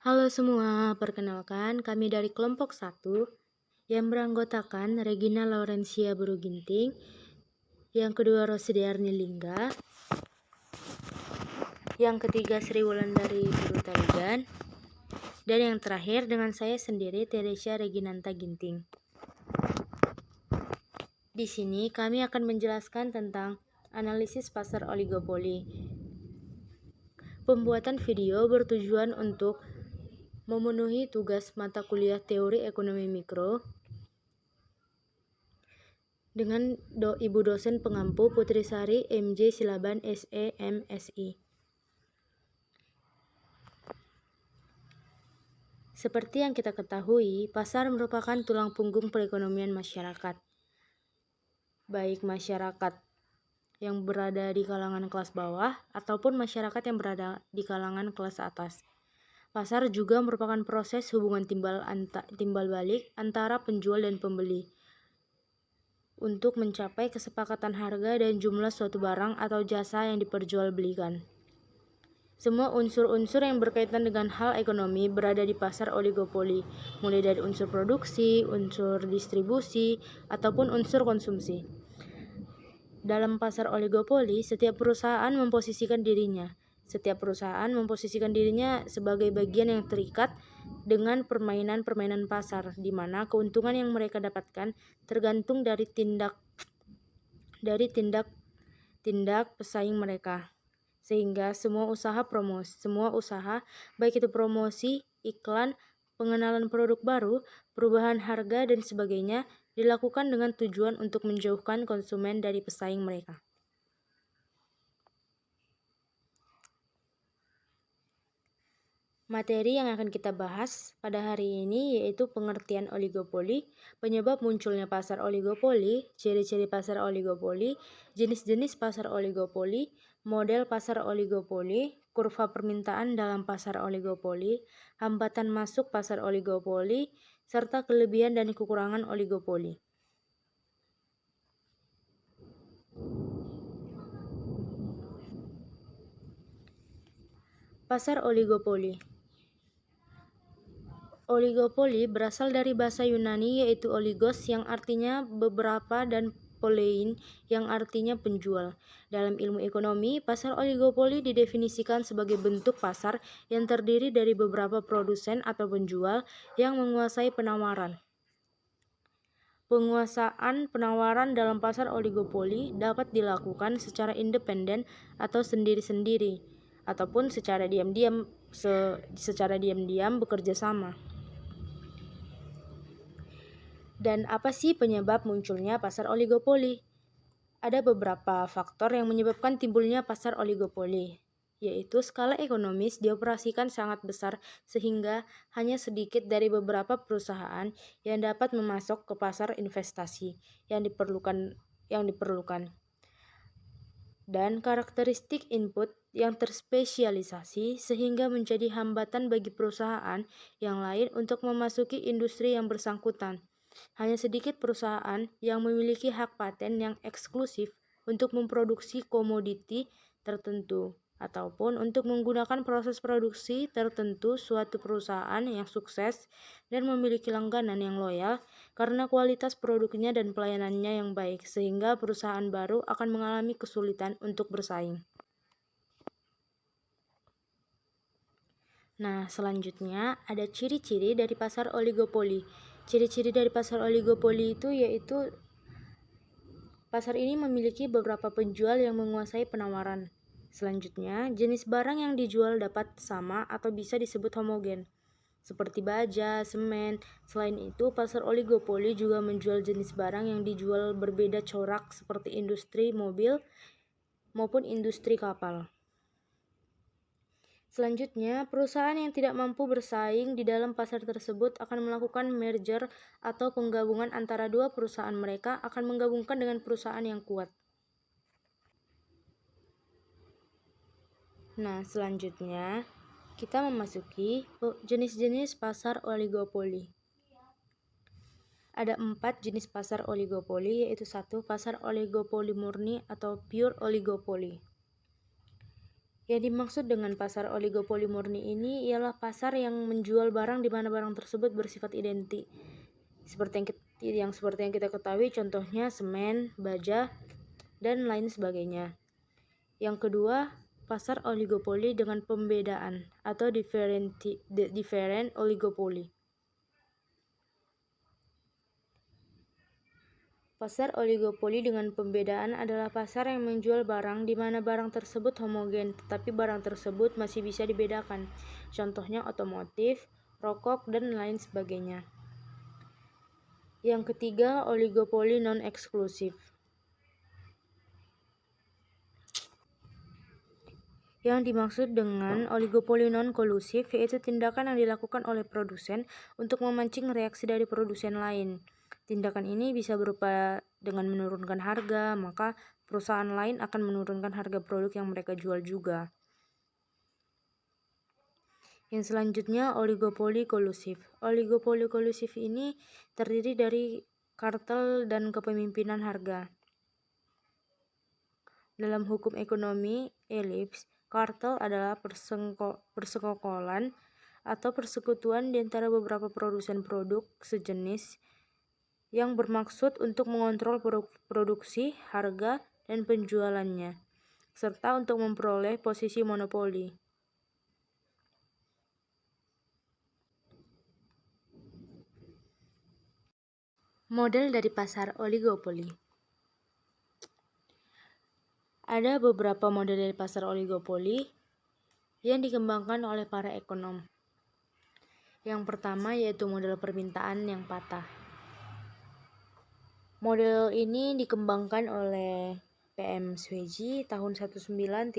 Halo semua, perkenalkan kami dari kelompok 1 yang beranggotakan Regina Laurencia Buruginting, yang kedua Rosidiarni Lingga, yang ketiga Sri Wulandari Burutarigan, dan yang terakhir dengan saya sendiri Teresia Reginanta Ginting. Di sini kami akan menjelaskan tentang analisis pasar oligopoli. Pembuatan video bertujuan untuk memenuhi tugas mata kuliah Teori Ekonomi Mikro dengan Ibu dosen pengampu Putrisari MJ Silaban SE MSI. Seperti yang kita ketahui, pasar merupakan tulang punggung perekonomian masyarakat. Baik masyarakat yang berada di kalangan kelas bawah ataupun masyarakat yang berada di kalangan kelas atas. Pasar juga merupakan proses hubungan timbal balik antara penjual dan pembeli untuk mencapai kesepakatan harga dan jumlah suatu barang atau jasa yang diperjualbelikan. Semua unsur-unsur yang berkaitan dengan hal ekonomi berada di pasar oligopoli, mulai dari unsur produksi, unsur distribusi, ataupun unsur konsumsi. Dalam pasar oligopoli, setiap perusahaan memposisikan dirinya sebagai bagian yang terikat dengan permainan pasar, di mana keuntungan yang mereka dapatkan tergantung dari tindak pesaing mereka. Sehingga semua usaha baik itu promosi, iklan, pengenalan produk baru, perubahan harga dan sebagainya dilakukan dengan tujuan untuk menjauhkan konsumen dari pesaing mereka. Materi yang akan kita bahas pada hari ini yaitu pengertian oligopoli, penyebab munculnya pasar oligopoli, ciri-ciri pasar oligopoli, jenis-jenis pasar oligopoli, model pasar oligopoli, kurva permintaan dalam pasar oligopoli, hambatan masuk pasar oligopoli, serta kelebihan dan kekurangan oligopoli. Pasar oligopoli. Oligopoli berasal dari bahasa Yunani yaitu oligos yang artinya beberapa dan polein yang artinya penjual. Dalam ilmu ekonomi, pasar oligopoli didefinisikan sebagai bentuk pasar yang terdiri dari beberapa produsen atau penjual yang menguasai penawaran. Penguasaan penawaran dalam pasar oligopoli dapat dilakukan secara independen atau sendiri-sendiri ataupun secara diam-diam bekerja sama. Dan apa sih penyebab munculnya pasar oligopoli? Ada beberapa faktor yang menyebabkan timbulnya pasar oligopoli, yaitu skala ekonomis dioperasikan sangat besar sehingga hanya sedikit dari beberapa perusahaan yang dapat memasok ke pasar investasi yang diperlukan. Dan karakteristik input yang terspesialisasi sehingga menjadi hambatan bagi perusahaan yang lain untuk memasuki industri yang bersangkutan. Hanya sedikit perusahaan yang memiliki hak paten yang eksklusif untuk memproduksi komoditi tertentu ataupun untuk menggunakan proses produksi tertentu. Suatu perusahaan yang sukses dan memiliki langganan yang loyal karena kualitas produknya dan pelayanannya yang baik, sehingga perusahaan baru akan mengalami kesulitan untuk bersaing. Nah, selanjutnya ada ciri-ciri dari pasar oligopoli. Ciri-ciri dari pasar oligopoli itu yaitu pasar ini memiliki beberapa penjual yang menguasai penawaran. Selanjutnya, jenis barang yang dijual dapat sama atau bisa disebut homogen, seperti baja, semen. Selain itu, pasar oligopoli juga menjual jenis barang yang dijual berbeda corak seperti industri mobil maupun industri kapal. Selanjutnya, perusahaan yang tidak mampu bersaing di dalam pasar tersebut akan melakukan merger atau penggabungan antara dua perusahaan. Mereka akan menggabungkan dengan perusahaan yang kuat. Nah, selanjutnya kita memasuki jenis-jenis pasar oligopoli. Ada 4 jenis pasar oligopoli, yaitu 1. Pasar oligopoli murni atau pure oligopoli. Yang dimaksud dengan pasar oligopoli murni ini ialah pasar yang menjual barang di mana barang tersebut bersifat identik. Seperti yang kita ketahui, contohnya semen, baja, dan lain sebagainya. Yang kedua, pasar oligopoli dengan pembedaan atau different oligopoli. Pasar oligopoli dengan pembedaan adalah pasar yang menjual barang di mana barang tersebut homogen, tetapi barang tersebut masih bisa dibedakan. Contohnya otomotif, rokok, dan lain sebagainya. Yang ketiga, oligopoli non-eksklusif. Yang dimaksud dengan oligopoli non-kolusif yaitu tindakan yang dilakukan oleh produsen untuk memancing reaksi dari produsen lain. Tindakan ini bisa berupa dengan menurunkan harga, maka perusahaan lain akan menurunkan harga produk yang mereka jual juga. Yang selanjutnya, oligopoli kolusif. Oligopoli kolusif ini terdiri dari kartel dan kepemimpinan harga. Dalam hukum ekonomi elips, kartel adalah persekongkolan atau persekutuan di antara beberapa produsen produk sejenis yang bermaksud untuk mengontrol produksi, harga, dan penjualannya, serta untuk memperoleh posisi monopoli. Model dari pasar oligopoli. Ada beberapa model dari pasar oligopoli yang dikembangkan oleh para ekonom. Yang pertama yaitu model permintaan yang patah. Model ini dikembangkan oleh PM Sweji tahun 1939.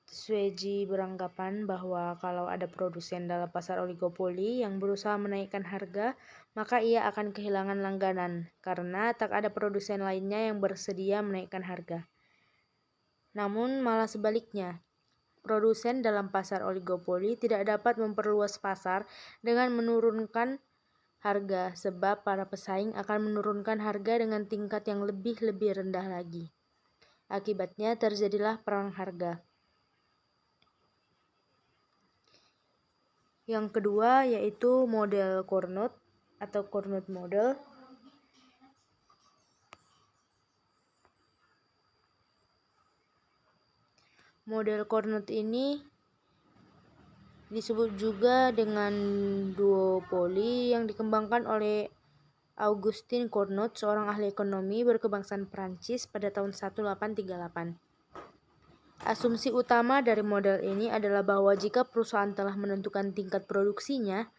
Sweji beranggapan bahwa kalau ada produsen dalam pasar oligopoli yang berusaha menaikkan harga, maka ia akan kehilangan langganan karena tak ada produsen lainnya yang bersedia menaikkan harga. Namun malah sebaliknya, produsen dalam pasar oligopoli tidak dapat memperluas pasar dengan menurunkan harga sebab para pesaing akan menurunkan harga dengan tingkat yang lebih rendah lagi. Akibatnya terjadilah perang harga. Yang kedua yaitu model Carnot atau Carnot model. Model Carnot ini disebut juga dengan duopoli yang dikembangkan oleh Augustin Carnot, seorang ahli ekonomi berkebangsaan Prancis pada tahun 1838. Asumsi utama dari model ini adalah bahwa jika perusahaan telah menentukan tingkat produksinya,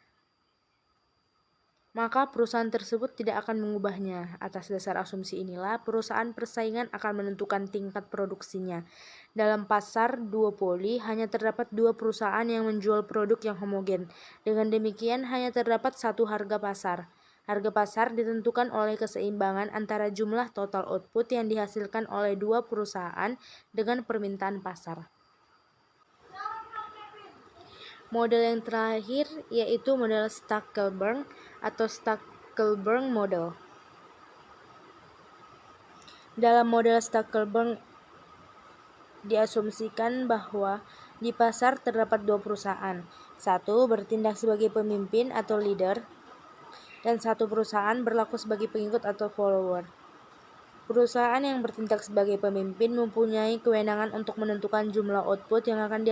maka perusahaan tersebut tidak akan mengubahnya. Atas dasar asumsi inilah, perusahaan persaingan akan menentukan tingkat produksinya. Dalam pasar duopoli, hanya terdapat dua perusahaan yang menjual produk yang homogen. Dengan demikian, hanya terdapat satu harga pasar. Harga pasar ditentukan oleh keseimbangan antara jumlah total output yang dihasilkan oleh dua perusahaan dengan permintaan pasar. Model yang terakhir yaitu model Stackelberg atau Stackelberg model. Dalam model Stackelberg diasumsikan bahwa di pasar terdapat dua perusahaan. Satu bertindak sebagai pemimpin atau leader, dan satu perusahaan berlaku sebagai pengikut atau follower. Perusahaan yang bertindak sebagai pemimpin mempunyai kewenangan untuk menentukan jumlah output yang akan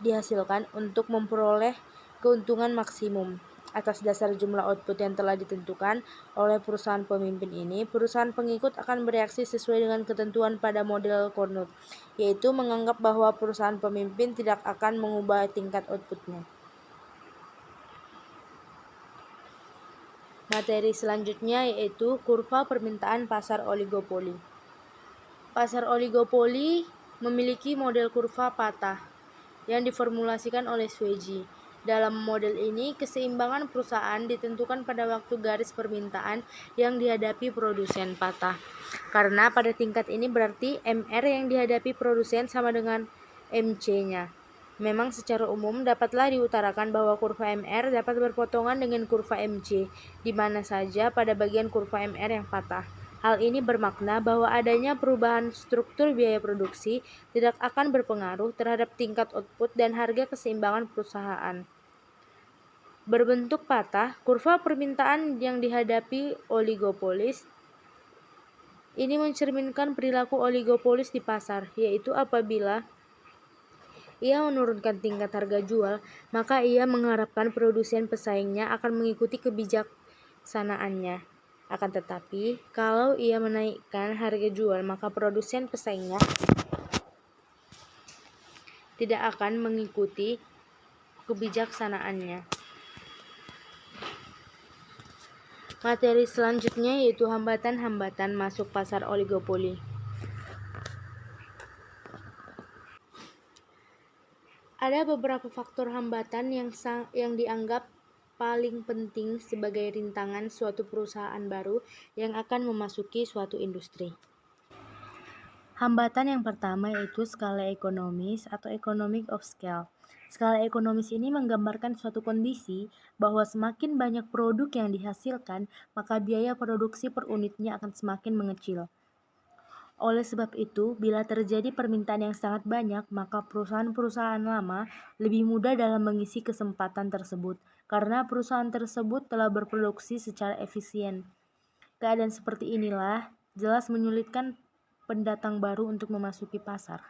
dihasilkan untuk memperoleh keuntungan maksimum. Atas dasar jumlah output yang telah ditentukan oleh perusahaan pemimpin ini, perusahaan pengikut akan bereaksi sesuai dengan ketentuan pada model Carnot, yaitu menganggap bahwa perusahaan pemimpin tidak akan mengubah tingkat outputnya. Materi selanjutnya yaitu kurva permintaan pasar oligopoli. Pasar oligopoli memiliki model kurva patah yang diformulasikan oleh Sweji. Dalam model ini, keseimbangan perusahaan ditentukan pada waktu garis permintaan yang dihadapi produsen patah. Karena pada tingkat ini berarti MR yang dihadapi produsen sama dengan MC-nya. Memang secara umum dapatlah diutarakan bahwa kurva MR dapat berpotongan dengan kurva MC di mana saja pada bagian kurva MR yang patah. Hal ini bermakna bahwa adanya perubahan struktur biaya produksi tidak akan berpengaruh terhadap tingkat output dan harga keseimbangan perusahaan. Berbentuk patah, kurva permintaan yang dihadapi oligopolis ini mencerminkan perilaku oligopolis di pasar, yaitu apabila ia menurunkan tingkat harga jual, maka ia mengharapkan produsen pesaingnya akan mengikuti kebijaksanaannya. Akan tetapi, kalau ia menaikkan harga jual, maka produsen pesaingnya tidak akan mengikuti kebijaksanaannya. Materi selanjutnya yaitu hambatan-hambatan masuk pasar oligopoli. Ada beberapa faktor hambatan yang dianggap paling penting sebagai rintangan suatu perusahaan baru yang akan memasuki suatu industri. Hambatan yang pertama yaitu skala ekonomis atau economic of scale. Skala ekonomis ini menggambarkan suatu kondisi bahwa semakin banyak produk yang dihasilkan, maka biaya produksi per unitnya akan semakin mengecil. Oleh sebab itu, bila terjadi permintaan yang sangat banyak, maka perusahaan-perusahaan lama lebih mudah dalam mengisi kesempatan tersebut, karena perusahaan tersebut telah berproduksi secara efisien. Keadaan seperti inilah jelas menyulitkan pendatang baru untuk memasuki pasar.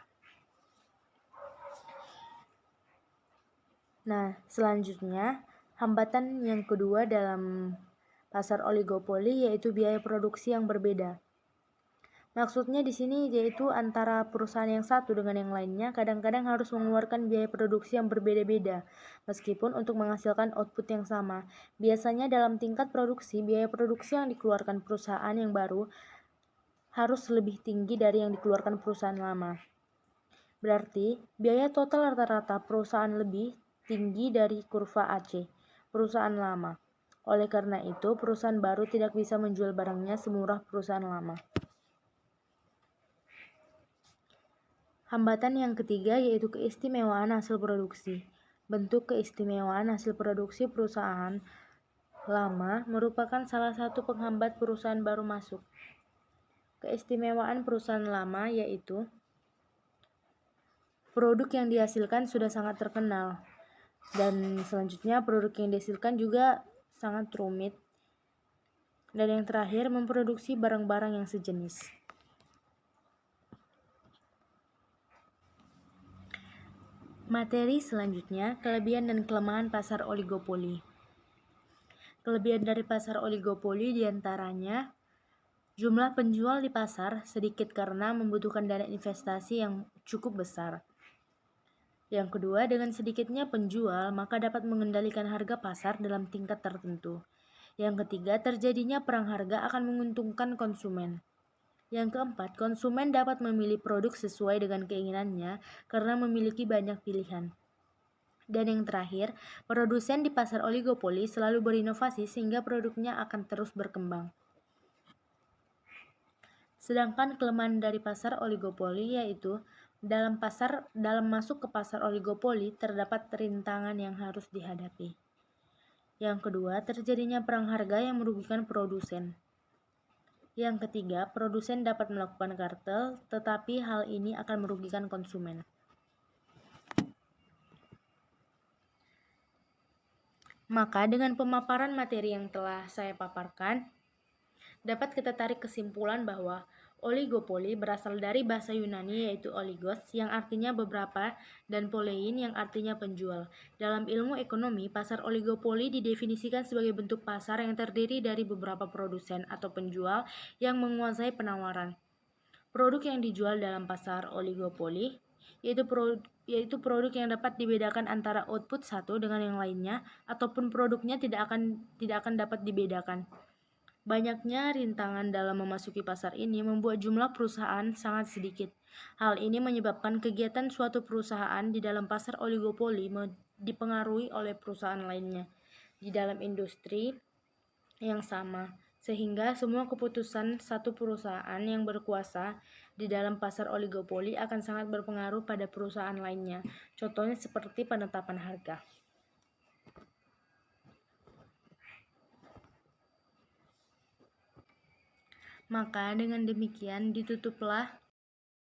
Nah, selanjutnya, hambatan yang kedua dalam pasar oligopoli yaitu biaya produksi yang berbeda. Maksudnya di sini yaitu antara perusahaan yang satu dengan yang lainnya kadang-kadang harus mengeluarkan biaya produksi yang berbeda-beda, meskipun untuk menghasilkan output yang sama. Biasanya dalam tingkat produksi, biaya produksi yang dikeluarkan perusahaan yang baru harus lebih tinggi dari yang dikeluarkan perusahaan lama. Berarti, biaya total rata-rata perusahaan lebih tinggi dari kurva AC, perusahaan lama. Oleh karena itu, perusahaan baru tidak bisa menjual barangnya semurah perusahaan lama. Hambatan yang ketiga yaitu keistimewaan hasil produksi. Bentuk keistimewaan hasil produksi perusahaan lama merupakan salah satu penghambat perusahaan baru masuk. Keistimewaan perusahaan lama yaitu produk yang dihasilkan sudah sangat terkenal, dan selanjutnya produk yang dihasilkan juga sangat rumit, dan yang terakhir memproduksi barang-barang yang sejenis. Materi selanjutnya, kelebihan dan kelemahan pasar oligopoli. Kelebihan dari pasar oligopoli diantaranya jumlah penjual di pasar sedikit karena membutuhkan dana investasi yang cukup besar. Yang kedua, dengan sedikitnya penjual, maka dapat mengendalikan harga pasar dalam tingkat tertentu. Yang ketiga, terjadinya perang harga akan menguntungkan konsumen. Yang keempat, konsumen dapat memilih produk sesuai dengan keinginannya karena memiliki banyak pilihan. Dan yang terakhir, produsen di pasar oligopoli selalu berinovasi sehingga produknya akan terus berkembang. Sedangkan kelemahan dari pasar oligopoli yaitu dalam masuk ke pasar oligopoli terdapat rintangan yang harus dihadapi. Yang kedua, terjadinya perang harga yang merugikan produsen. Yang ketiga, produsen dapat melakukan kartel, tetapi hal ini akan merugikan konsumen. Maka dengan pemaparan materi yang telah saya paparkan, dapat kita tarik kesimpulan bahwa oligopoli berasal dari bahasa Yunani yaitu oligos yang artinya beberapa dan polein yang artinya penjual. Dalam ilmu ekonomi, pasar oligopoli didefinisikan sebagai bentuk pasar yang terdiri dari beberapa produsen atau penjual yang menguasai penawaran. Produk yang dijual dalam pasar oligopoli yaitu produk yang dapat dibedakan antara output satu dengan yang lainnya ataupun produknya tidak akan dapat dibedakan. Banyaknya rintangan dalam memasuki pasar ini membuat jumlah perusahaan sangat sedikit. Hal ini menyebabkan kegiatan suatu perusahaan di dalam pasar oligopoli dipengaruhi oleh perusahaan lainnya di dalam industri yang sama, sehingga semua keputusan satu perusahaan yang berkuasa di dalam pasar oligopoli akan sangat berpengaruh pada perusahaan lainnya. Contohnya seperti penetapan harga. Maka dengan demikian ditutuplah